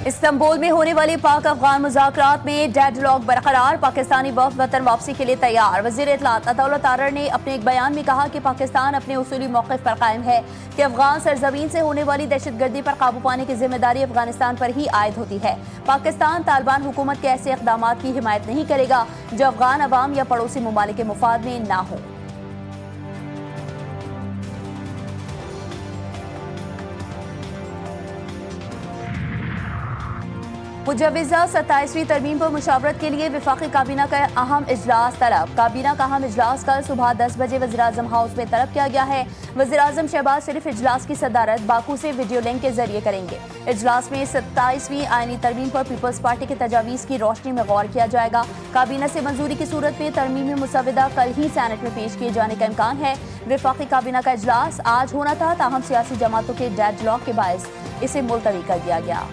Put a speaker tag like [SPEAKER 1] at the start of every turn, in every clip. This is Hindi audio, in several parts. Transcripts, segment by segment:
[SPEAKER 1] इस्तांबुल में होने वाले पाक अफगान मुज़ाकरात में डेडलॉक बरकरार, पाकिस्तानी वफ़द वतन वापसी के लिए तैयार। वज़ीर इत्तलात अताउल्लाह तारर ने अपने एक बयान में कहा कि पाकिस्तान अपने उसूली मौक़िफ़ पर कायम है कि अफगान सरजमीन से होने वाली दहशतगर्दी पर काबू पाने की जिम्मेदारी अफगानिस्तान पर ही आयद होती है। पाकिस्तान तालिबान हुकूमत के ऐसे इक़दाम की हिमायत नहीं करेगा जो अफगान अवाम या पड़ोसी ममालिक के मुफाद में ना हो। मुजव्विज़ा 27वीं तरमीम पर मुशावरत के लिए वफाकी काबीना का अहम इजलास तलब। काबीना का अहम इजलास कल सुबह 10 बजे वज़ीर-ए-आज़म हाउस में तलब किया गया है। वज़ीर-ए-आज़म शहबाज शरीफ इजलास की सदारत बाकू से वीडियो लिंक के जरिए करेंगे। इजलास में 27वीं आईनी तरमीम पर पीपल्स पार्टी के तजावीज़ की रोशनी में गौर किया जाएगा। काबीना से मंजूरी की सूरत में तरमीमी मुसवदा कल ही सैनेट में पेश किए जाने का इम्कान है। वफाकी काबीना का इजलास आज होना था, ताहम सियासी जमातों के डेडलॉक के बायस इसे मुलतवी कर दिया गया।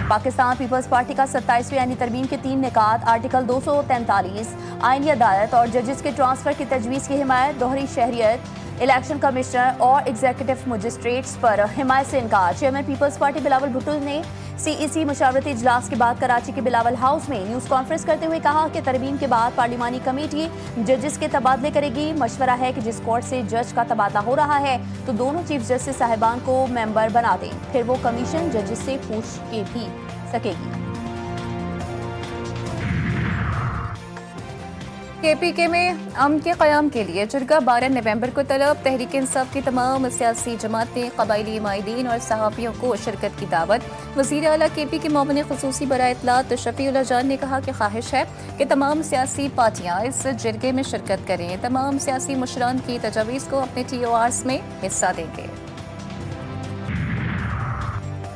[SPEAKER 1] पाकिस्तान पीपल्स पार्टी का 27वीं आईनी तरमीम के 3 निकात आर्टिकल 243 आईनी अदालत और जजेस के ट्रांसफर की तजवीज़ की हिमायत, दोहरी शहरियत, इलेक्शन कमिश्नर और एग्जीक्यूटिव मजिस्ट्रेट्स पर हिमायत से इनकार। Chairman Peoples Party Bilawal Bhutto ने CEC मुशावरती इजलास के बाद कराची के बिलावल हाउस में न्यूज़ कॉन्फ्रेंस करते हुए कहा कि तरमीम के बाद पार्लिमानी कमेटी जजेस के तबादले करेगी। मशवरा है कि जिस कोर्ट से जज का तबादला हो रहा है तो दोनों चीफ जस्टिस साहिबान को मेंबर बना दें, फिर वो कमीशन जजेस से पूछ के भी सकेगी।
[SPEAKER 2] KPK में अमन के क़याम के लिए जरगा 12 नवंबर को तलब। तहरीक इंसाफ की तमाम सियासी जमातें, क़बायली माहिदीन और सहाफ़ियों को शिरकत की दावत। वज़ीर आला KP के मुआविन ख़ुसूसी बराए इत्तलात शफ़ीउल्लाह जान ने कहा कि ख्वाहिश है कि तमाम सियासी पार्टियाँ इस जरगे में शिरकत करें। तमाम सियासी मुशरान की तजावीज़ को अपने TORs में हिस्सा देंगे।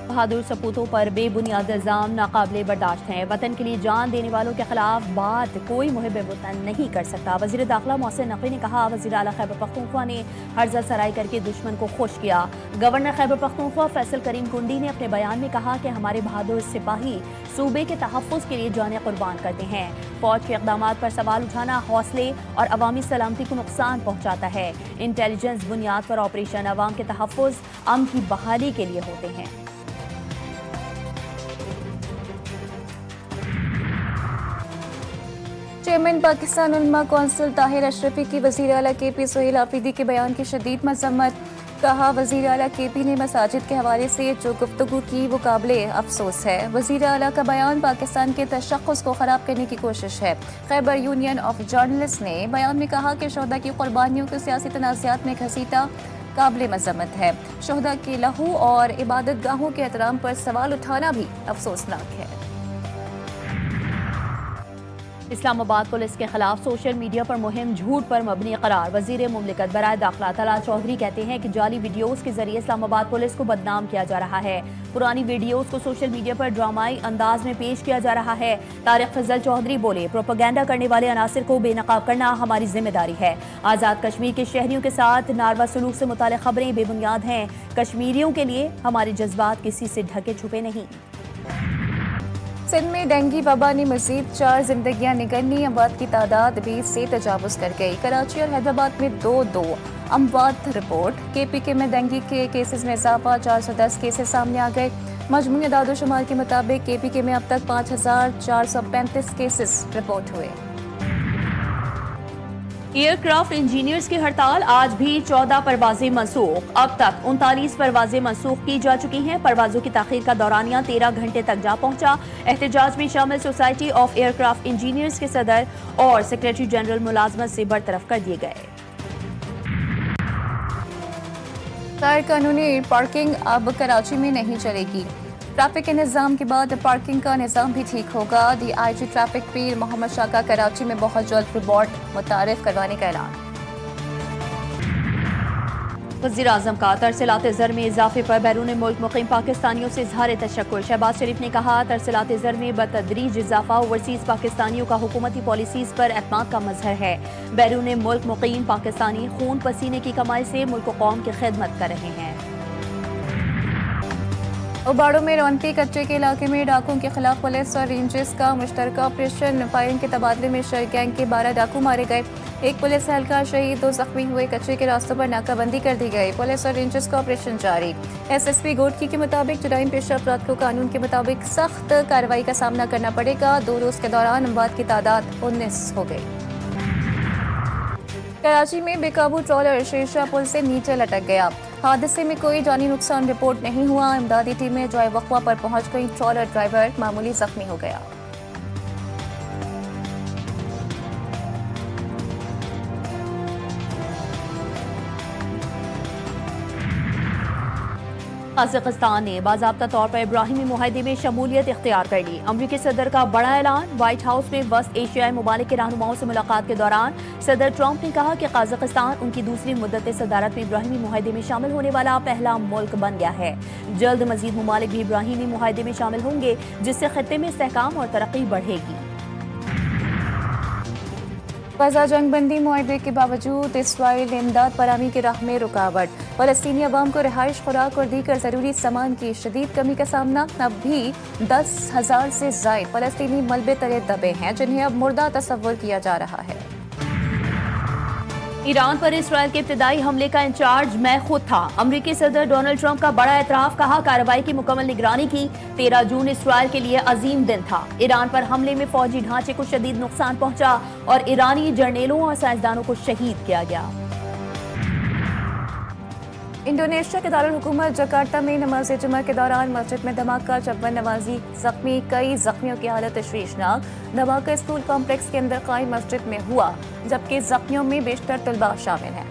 [SPEAKER 1] बहादुर सपूतों पर बेबुनियाद इल्ज़ाम नाकाबिले बर्दाश्त हैं। वतन के लिए जान देने वालों के खिलाफ बात कोई मुहिब वतन नहीं कर सकता। वज़ीर दाखिला मोहसिन नकवी ने कहा, वज़ीर आला खैबर पख्तूनख्वा ने हर्जा सराई करके दुश्मन को खुश किया। गवर्नर खैबर पख्तूनख्वा फैसल करीम कुंडी ने अपने बयान में कहा कि हमारे बहादुर सिपाही सूबे के तहफ़्फ़ुज़ के लिए जानें कुर्बान करते हैं। फौज के इक़दाम पर सवाल उठाना हौसले और अवामी सलामती को नुकसान पहुँचाता है। इंटेलिजेंस बुनियाद पर ऑपरेशन अवाम के तहफ़्फ़ुज़ अमन की बहाली के लिए होते हैं।
[SPEAKER 2] चेयरमैन पाकिस्तान उलमा कौंसिल ताहिर अशरफी की वज़ीर आला KP सुहेल आफरीदी के बयान की शदीद मज़म्मत। कहा, वज़ीर आला KP ने मसाजिद के हवाले से जो गुफ्तगू की वो काबिले अफसोस है। वज़ीर आला का बयान पाकिस्तान के तशख़्ख़ुस को ख़राब करने की कोशिश है। खैबर यूनियन ऑफ जर्नलिस्ट ने बयान में कहा कि शोहदा की कुर्बानियों को सियासी तनाज़ात में घसीटा काबिले मज़म्मत है। शोहदा के लहू और इबादत गाहों के एहतराम पर सवाल उठाना भी अफसोसनाक है।
[SPEAKER 1] इस्लामाबाद पुलिस के खिलाफ सोशल मीडिया पर मुहिम झूठ पर मबनी करार। वजीर मुमलिकत बराए दाखिला तलाल चौधरी कहते हैं कि जाली वीडियोस के जरिए इस्लामाबाद पुलिस को बदनाम किया जा रहा है। पुरानी वीडियोस को सोशल मीडिया पर ड्रामाई अंदाज में पेश किया जा रहा है। तारिक फजल चौधरी बोले, प्रोपेगेंडा करने वाले अनासिर को बेनकाब करना हमारी जिम्मेदारी है। आज़ाद कश्मीर के शहरियों के साथ नारवा सलूक से मुताल्लिक़ खबरें बेबुनियाद हैं। कश्मीरियों के लिए हमारे जज्बात किसी से ढके छुपे नहीं।
[SPEAKER 2] सिंध में डेंगू वबा ने मजीद 4 जिंदगियां निगलनी, अमवात की तादाद 20 से तजावुज कर गई। कराची और हैदराबाद में 2 अमवात रिपोर्ट। KPK में डेंगू के केसेस में इजाफा, 410 केसेस सामने आ गए। मजमूई अदाद-ओ-शुमार के मुताबिक KPK में अब तक 5435 केसेस रिपोर्ट हुए।
[SPEAKER 1] एयरक्राफ्ट इंजीनियर्स की हड़ताल, आज भी 14 परवाजें मनसूख। अब तक 39 परवाजें मनसूख की जा चुकी हैं। परवाजों की ताखीर का दौरानिया 13 घंटे तक जा पहुंचा। एहतजाज में शामिल सोसाइटी ऑफ एयरक्राफ्ट इंजीनियर्स के सदर और सेक्रेटरी जनरल मुलाजमत से बरतरफ कर दिए गए।
[SPEAKER 2] गैर कानूनी पार्किंग अब कराची में नहीं चलेगी। ट्रैफिक के निज़ाम के बाद पार्किंग का निज़ाम भी ठीक होगा। DIG ट्रैफिक पीर मोहम्मद शाह का कराची में बहुत जल्द रिबॉर्ड मुतारिफ करवाने का ऐलान।
[SPEAKER 1] वज़ीर-ए-आज़म का तरसीलात ज़र में इजाफे पर बैरून मुल्क मुक़ीम पाकिस्तानियों से इज़हार तशक्कुर। शहबाज शरीफ ने कहा, तरसीलात ज़र में बतदरीज इजाफा ओवरसीज़ पाकिस्तानियों का हुकूमती पॉलिसीज़ पर एतमाद का मजहर है। बैरून मुल्क मुक़ीम पाकिस्तानी खून पसीने की कमाई से मुल्क कौम की खिदमत कर रहे हैं।
[SPEAKER 2] उबाड़ो में रौनती कच्चे के इलाके में डाकुओं के खिलाफ पुलिस और रेंजर्स का मुश्तरका ऑपरेशन। फायरिंग के तबादले में शर गैंग के 12 डाकू मारे गए। एक पुलिस एहलकार शहीद, 2 जख्मी हुए। कच्चे के रास्तों पर नाकाबंदी कर दी गई। पुलिस और रेंजर्स का ऑपरेशन जारी। एसएसपी गोडकी के मुताबिक जुराइम पेशा अफराद को कानून के मुताबिक सख्त कार्रवाई का सामना करना पड़ेगा। 2 रोज के दौरान अमवात की तादाद 19 हो गई। कराची में बेकाबू ट्रॉलर शेरशाह पुल से नीचे लटक गया। हादसे में कोई जानी नुकसान रिपोर्ट नहीं हुआ। इमदादी टीमें जॉय वक्फा पर पहुंच गई। ट्रॉलर ड्राइवर मामूली जख्मी हो गया।
[SPEAKER 1] कजाकिस्तान ने बाज़ाब्ता तौर पर इब्राहिमी मुआहदे में शमूलियत इख्तियार कर ली। अमरीकी सदर का बड़ा ऐलान। व्हाइट हाउस में वस्त एशियाई ममालिक के रहनुमाओं से मुलाकात के दौरान सदर ट्रंप ने कहा कि कजाकिस्तान उनकी दूसरी मुद्दत सदारत में इब्राहिमी मुआहदे में शामिल होने वाला पहला मुल्क बन गया है। जल्द मजीद ममालिक भी इब्राहिमी मुआहदे में शामिल होंगे, जिससे खत्ते में इस्तेहकाम और तरक्की बढ़ेगी।
[SPEAKER 2] गजा जंगबंदी मुआहदे के बावजूद इसराइल इमदाद फराहमी की राह में रुकावट। फलस्तीनी अवाम को रिहाइश, खुराक और दीगर जरूरी सामान की शदीद कमी का सामना। अब भी 10,000 से जायद फलस्तीनी मलबे तले दबे हैं, जिन्हें अब मुर्दा तस्वुर किया जा रहा है।
[SPEAKER 1] ईरान पर इसराइल के इब्तिदाई हमले का इंचार्ज मैं खुद था। अमरीकी सदर डोनाल्ड ट्रंप का बड़ा एतराफ। कहा, कार्रवाई की मुकम्मल निगरानी की। 13 जून इसराइल के लिए अजीम दिन था। ईरान पर हमले में फौजी ढांचे को शदीद नुकसान पहुंचा और ईरानी जर्नेलों और साइंसदानों को शहीद किया गया।
[SPEAKER 2] इंडोनेशिया के दारुल हुकूमत जकार्ता में नमाज जुमा के दौरान मस्जिद में धमाका, 56 नमाजी जख्मी। कई जख्मियों की हालत तशवीशनाक। धमाका स्कूल कॉम्प्लेक्स के अंदर कायम मस्जिद में हुआ, जबकि जख्मियों में बेशतर तलबा शामिल हैं।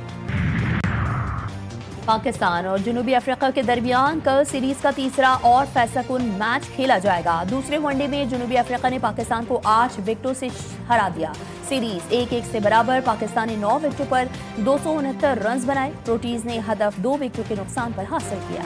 [SPEAKER 1] पाकिस्तान और जनूबी अफ्रीका के दरमियान कल सीरीज का तीसरा और फैसलाकुन मैच खेला जाएगा। दूसरे वनडे में जनूबी अफ्रीका ने पाकिस्तान को 8 विकेटों से हरा दिया। सीरीज 1-1 से बराबर। पाकिस्तान ने 9 विकेटों पर 269 रन बनाए। प्रोटीज ने हदफ 2 विकेटों के नुकसान पर हासिल किया।